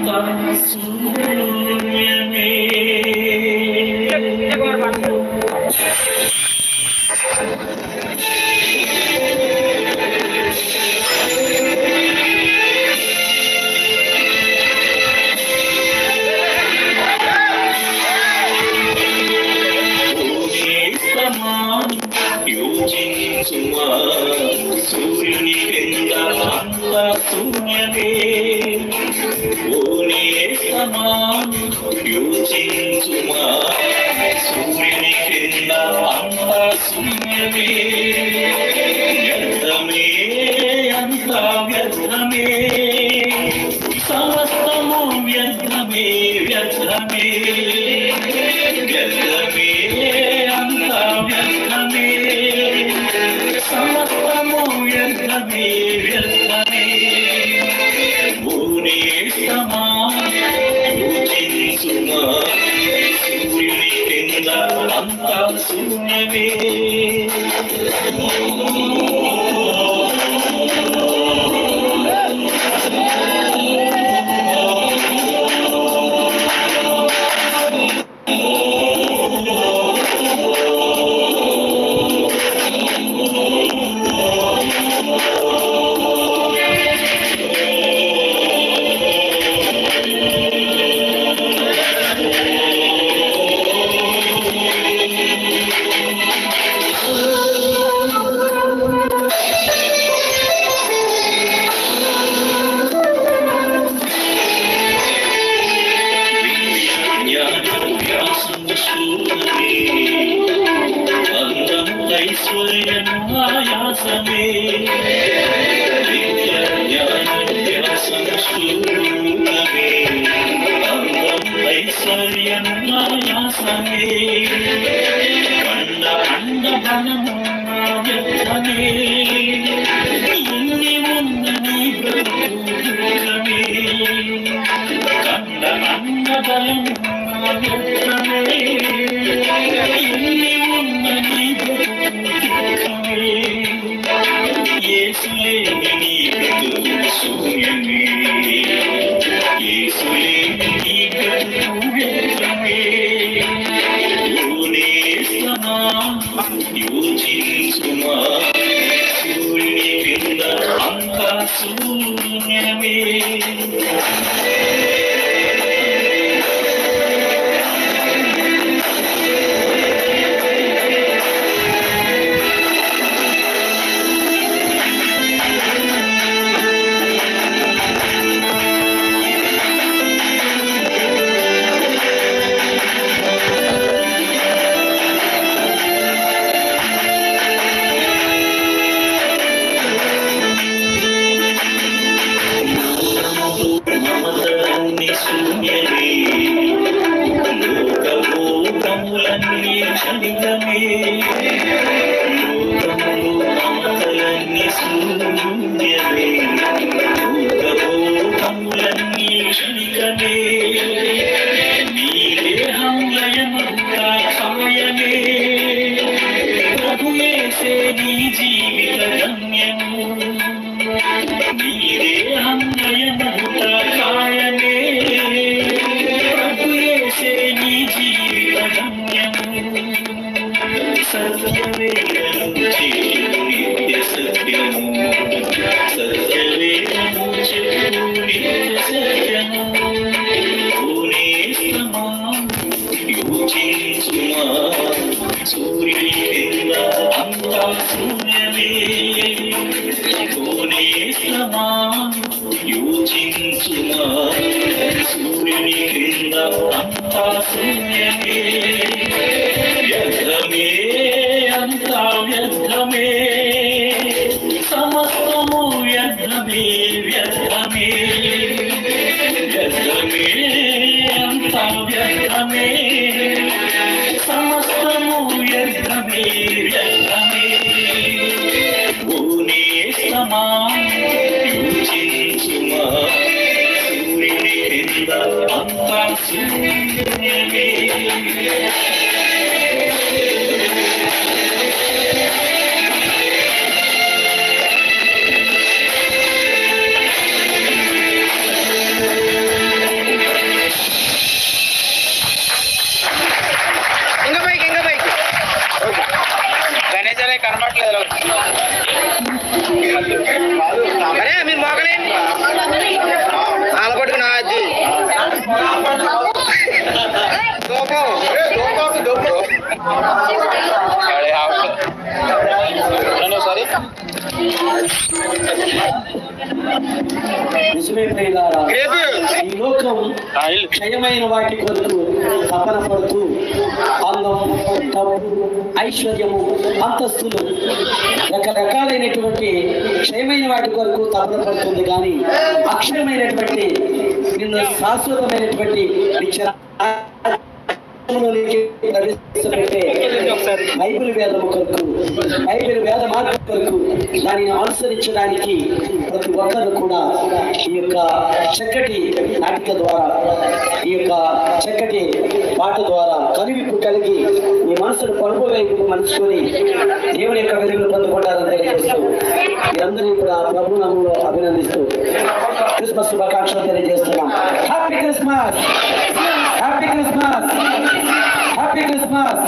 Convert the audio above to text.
శూన్యమే. యోచించుమా సూర్యుని కింద అంతా శూన్యమే. ఓనే సమాను యోచించుమా సూర్యుని కింద అంతా శూన్యమే. వ్యర్థమే అంతా వ్యర్థమే, సమస్తము వ్యర్థమే వ్యర్థమే. వ్యర్థమే అంతా వ్యర్థమే, సమస్తము వ్యర్థమే వ్యర్థమే. భూమి యోచించుమా సూర్యుని కింద అంతా శూన్యమే. యోచించుమా సూర్యుని కింద అంతా శూన్యమే. నిజమే ప్రియులారా, ఈ లోకం క్షయమైన వాటి కొరకు తపన పడుతూ అందం, డబ్బు, ఐశ్వర్యము, అంతస్తులు, రకరకాలైనటువంటి క్షయమైన వాటి కొరకు తపన పడుతుంది. కానీ అక్షయమైనటువంటి నిన్ను శాశ్వతమైనటువంటి బైబిల్ వేదము కొరకు, బైబిల్ వేద మార్గం కొరకు దానిని అనుసరించడానికి ప్రతి ఒక్కరు కూడా ఈ యొక్క చక్కటి నాటిక ద్వారా, ఈ యొక్క చక్కటి పాట ద్వారా కనువిప్పు కలిగి మీ మనసును పరుపు వైపు మలుచుకొని దేవుని యొక్క వెలుగులు పొందుకుంటారని తెలియజేస్తూ మీరందరినీ కూడా ప్రభు నామములో అభినందిస్తూ క్రిస్మస్ శుభాకాంక్షలు తెలియజేస్తున్నాం. Happy Christmas, happy Christmas, happy Christmas.